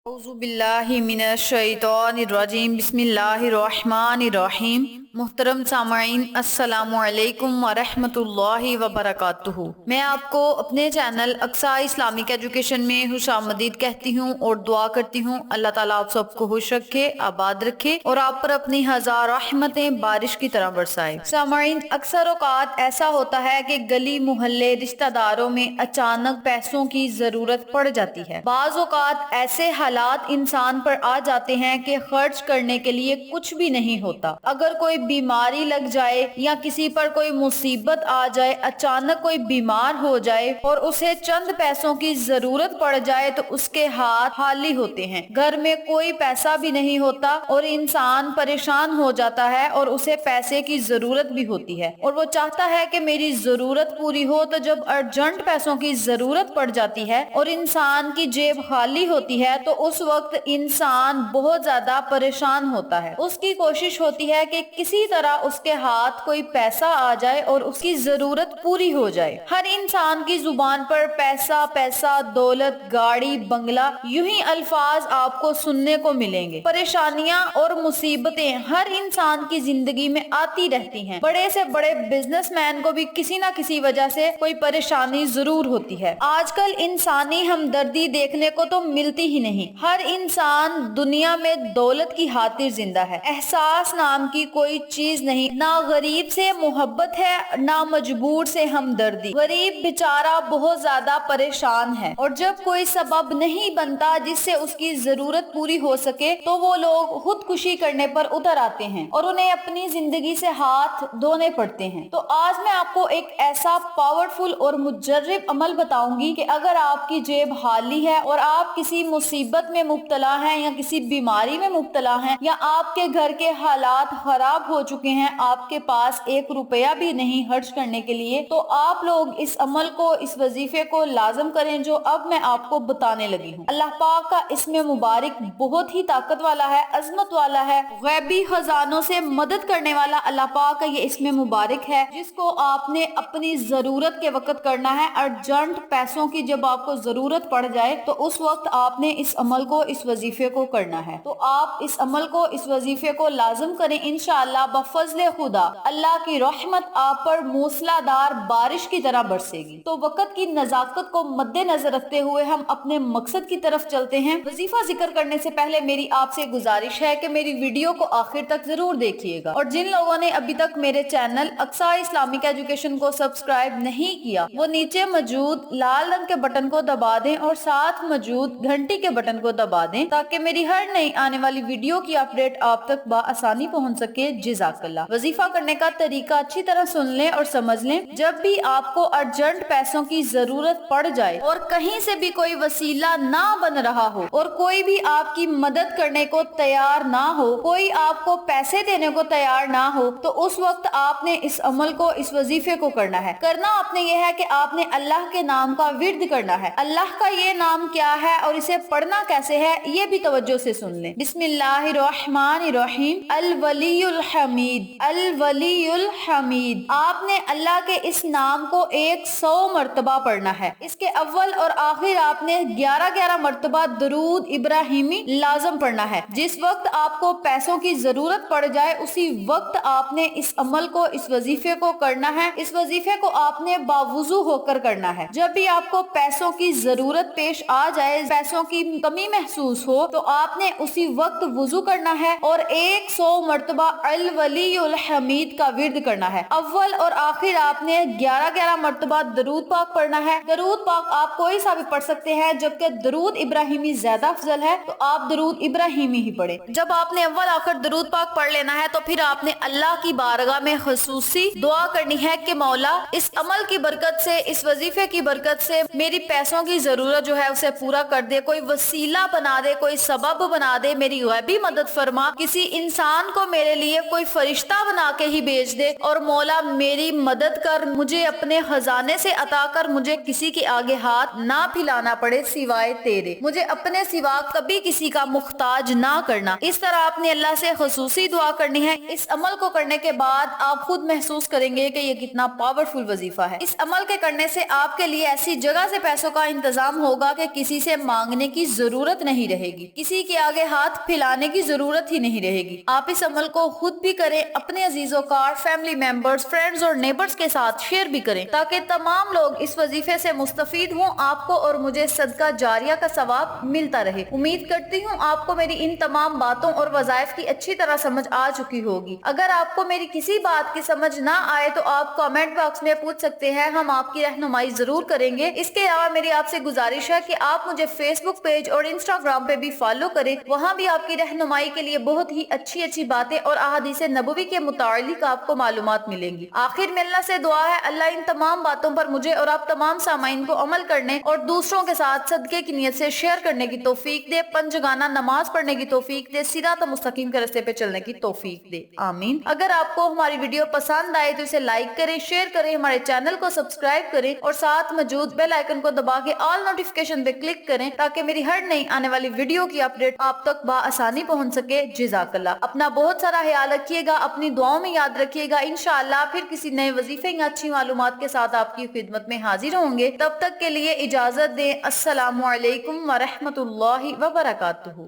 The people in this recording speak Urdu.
اعوذ باللہ من الشیطان الرجیم بسم اللہ الرحمن الرحیم۔ محترم سامعین السلام علیکم ورحمۃ اللہ وبرکاتہ۔ میں آپ کو اپنے چینل اقصیٰ اسلامک ایجوکیشن میں خوش آمدید کہتی ہوں اور دعا کرتی ہوں اللہ تعالیٰ آپ سب کو خوش رکھے، آباد رکھے اور آپ پر اپنی ہزار رحمتیں بارش کی طرح برسائے۔ سامعین، اکثر اوقات ایسا ہوتا ہے کہ گلی محلے رشتہ داروں میں اچانک پیسوں کی ضرورت پڑ جاتی ہے۔ بعض اوقات ایسے حالات انسان پر آ جاتے ہیں کہ خرچ کرنے کے لیے کچھ بھی نہیں ہوتا۔ اگر کوئی بیماری لگ جائے یا کسی پر کوئی مصیبت آ جائے، اچانک کوئی بیمار ہو جائے اور اسے چند پیسوں کی ضرورت پڑ جائے تو اس کے ہاتھ خالی ہوتے ہیں، گھر میں کوئی پیسہ بھی نہیں ہوتا اور انسان پریشان ہو جاتا ہے اور اسے پیسے کی ضرورت بھی ہوتی ہے اور وہ چاہتا ہے کہ میری ضرورت پوری ہو۔ تو جب ارجنٹ پیسوں کی ضرورت پڑ جاتی ہے اور انسان کی جیب خالی ہوتی ہے تو اس وقت انسان بہت زیادہ پریشان ہوتا ہے۔ اس کی کوشش ہوتی ہے کہ کسی طرح اس کے ہاتھ کوئی پیسہ آ جائے اور اس کی ضرورت پوری ہو جائے۔ ہر انسان کی زبان پر پیسہ پیسہ، دولت، گاڑی، بنگلہ، یوں ہی الفاظ آپ کو سننے کو ملیں گے۔ پریشانیاں اور مصیبتیں ہر انسان کی زندگی میں آتی رہتی ہیں۔ بڑے سے بڑے بزنس مین کو بھی کسی نہ کسی وجہ سے کوئی پریشانی ضرور ہوتی ہے۔ آج کل انسانی ہمدردی دیکھنے کو تو ملتی ہی نہیں۔ ہر انسان دنیا میں دولت کی خاطر زندہ ہے۔ احساس نام کی کوئی چیز نہیں، نہ غریب سے محبت ہے نہ مجبور سے ہمدردی۔ غریب بیچارہ بہت زیادہ پریشان ہے اور جب کوئی سبب نہیں بنتا جس سے اس کی ضرورت پوری ہو سکے تو وہ لوگ خودکشی کرنے پر اتر آتے ہیں اور انہیں اپنی زندگی سے ہاتھ دھونے پڑتے ہیں۔ تو آج میں آپ کو ایک ایسا پاورفل اور مجرب عمل بتاؤں گی کہ اگر آپ کی جیب خالی ہے اور آپ کسی مصیبت میں مبتلا ہیں یا کسی بیماری میں مبتلا ہیں یا آپ کے گھر کے حالات خراب ہو چکے ہیں، آپ کے پاس ایک روپیہ بھی نہیں خرچ کرنے کے لیے، تو آپ لوگ اس عمل کو، اس وظیفے کو لازم کریں جو اب میں آپ کو بتانے لگی ہوں۔ اللہ پاک کا اسم مبارک بہت ہی طاقت والا ہے، عظمت والا ہے، غیبی خزانوں سے مدد کرنے والا اللہ پاک کا یہ اسم مبارک ہے جس کو آپ نے اپنی ضرورت کے وقت کرنا ہے۔ ارجنٹ پیسوں کی جب آپ کو ضرورت پڑ جائے تو اس وقت آپ نے اس عمل کو، اس وظیفے کو کرنا ہے۔ تو آپ اس عمل کو، اس وظیفے کو لازم کریں، انشاءاللہ بفضل خدا اللہ کی رحمت آپ پر موسلا دار بارش کی طرح برسے گی۔ تو وقت کی نزاکت کو مد نظر رکھتے ہوئے ہم اپنے مقصد کی طرف چلتے ہیں۔ وظیفہ ذکر کرنے سے پہلے میری آپ سے گزارش ہے کہ میری ویڈیو کو آخر تک ضرور دیکھیے گا اور جن لوگوں نے ابھی تک میرے چینل اقصیٰ اسلامک ایجوکیشن کو سبسکرائب نہیں کیا وہ نیچے موجود لال رنگ کے بٹن کو دبا دیں اور ساتھ موجود گھنٹی کے بٹن کو دبا دیں تاکہ میری ہر نئی آنے والی ویڈیو کی اپڈیٹ آپ تک بآسانی پہنچ سکے۔ جزاک اللہ۔ وظیفہ کرنے کا طریقہ اچھی طرح سن لیں اور سمجھ لیں۔ جب بھی آپ کو ارجنٹ پیسوں کی ضرورت پڑ جائے اور کہیں سے بھی کوئی وسیلہ نہ بن رہا ہو اور کوئی بھی آپ کی مدد کرنے کو تیار نہ ہو، کوئی آپ کو پیسے دینے کو تیار نہ ہو، تو اس وقت آپ نے اس عمل کو، اس وظیفے کو کرنا ہے۔ کرنا آپ نے یہ ہے کہ آپ نے اللہ کے نام کا ورد کرنا ہے۔ اللہ کا یہ نام کیا ہے اور اسے پڑھنا کیسے ہے یہ بھی توجہ سے سن لیں۔ بسم اللہ الرحمن الرحیم۔ الولی الحمید، الولی الحمید۔ آپ نے اللہ کے اس نام کو 100 مرتبہ پڑھنا ہے۔ اس کے اول اور آخر آپ نے 11 مرتبہ درود ابراہیمی لازم پڑھنا ہے۔ جس وقت آپ کو پیسوں کی ضرورت پڑ جائے اسی وقت آپ نے اس عمل کو، اس وظیفے کو کرنا ہے۔ اس وظیفے کو آپ نے باوضو ہو کر کرنا ہے۔ جب بھی آپ کو پیسوں کی ضرورت پیش آ جائے، پیسوں کی کمی محسوس ہو، تو آپ نے اسی وقت وضو کرنا ہے اور 100 مرتبہ الولی الحمید کا ورد کرنا ہے۔ اول اور آخر آپ نے 11 مرتبہ درود پاک پڑھنا ہے۔ درود پاک آپ کوئی سا بھی پڑھ سکتے ہیں، جبکہ درود ابراہیمی زیادہ افضل ہے تو آپ درود ابراہیمی ہی پڑھیں۔ جب آپ نے اول آخر درود پاک پڑھ لینا ہے تو پھر آپ نے اللہ کی بارگاہ میں خصوصی دعا کرنی ہے کہ مولا اس عمل کی برکت سے، اس وظیفے کی برکت سے میری پیسوں کی ضرورت جو ہے اسے پورا کر دے، کوئی وسیلہ بنا دے، کوئی سبب بنا دے، میری غیبی مدد فرما، کسی انسان کو میرے لیے کوئی فرشتہ بنا کے ہی بھیج دے، اور مولا میری مدد کر، مجھے اپنے خزانے سے عطا کر، مجھے کسی کے آگے ہاتھ نہ پھیلانا پڑے سوائے تیرے، مجھے اپنے سوا کبھی کسی کا محتاج نہ کرنا۔ اس طرح آپ نے اللہ سے خصوصی دعا کرنی ہے۔ اس عمل کو کرنے کے بعد آپ خود محسوس کریں گے کہ یہ کتنا پاورفل وظیفہ ہے۔ اس عمل کے کرنے سے آپ کے لیے ایسی جگہ سے پیسوں کا انتظام ہوگا کہ کسی سے مانگنے کی ضرورت نہیں رہے گی، کسی کے آگے ہاتھ پھیلانے کی ضرورت ہی نہیں رہے گی۔ آپ اس عمل کو خود بھی کریں، اپنے عزیزوں کار، فیملی ممبرز، فرینڈز اور نیبرز کے ساتھ شیئر بھی کریں تاکہ تمام لوگ اس وظیفے سے مستفید ہوں، آپ کو اور مجھے صدقہ جاریہ کا ثواب ملتا رہے۔ امید کرتی ہوں آپ کو میری ان تمام باتوں اور وظائف کی اچھی طرح سمجھ آ چکی ہوگی۔ اگر آپ کو میری کسی بات کی سمجھ نہ آئے تو آپ کامنٹ باکس میں پوچھ سکتے ہیں، ہم آپ کی رہنمائی ضرور کریں گے۔ اس کے علاوہ میری آپ سے گزارش ہے کہ آپ مجھے فیس بک پیج اور انسٹاگرام پہ بھی فالو کریں، وہاں بھی آپ کی رہنمائی کے لیے بہت ہی اچھی باتیں اور احادیث نبوی کے متعلق آپ کو معلومات ملیں گی۔ آخر میں اللہ سے دعا ہے اللہ ان تمام باتوں پر مجھے اور آپ تمام سامعین کو عمل کرنے اور دوسروں کے ساتھ صدقے کی نیت سے شیئر کرنے کی توفیق دے، پنجگانہ نماز پڑھنے کی توفیق دے، صراط مستقیم کے راستے پہ چلنے کی توفیق دے، آمین۔ اگر آپ کو ہماری ویڈیو پسند آئے تو اسے لائک کریں، شیئر کریں، ہمارے چینل کو سبسکرائب کریں اور ساتھ موجود بیل آئیکن کو دبا کے آل نوٹیفیکیشن پہ کلک کریں تاکہ میری ہر نئی آنے والی ویڈیو کی اپڈیٹ آپ تک بآسانی پہنچ سکے۔ جزاک اللہ۔ اپنا بہت سارا خیال رکھیے گا، اپنی دعاؤں میں یاد رکھیے گا۔ انشاءاللہ پھر کسی نئے وظیفے یا اچھی معلومات کے ساتھ آپ کی خدمت میں حاضر ہوں گے۔ تب تک کے لیے اجازت دیں۔ السلام علیکم ورحمۃ اللہ وبرکاتہ۔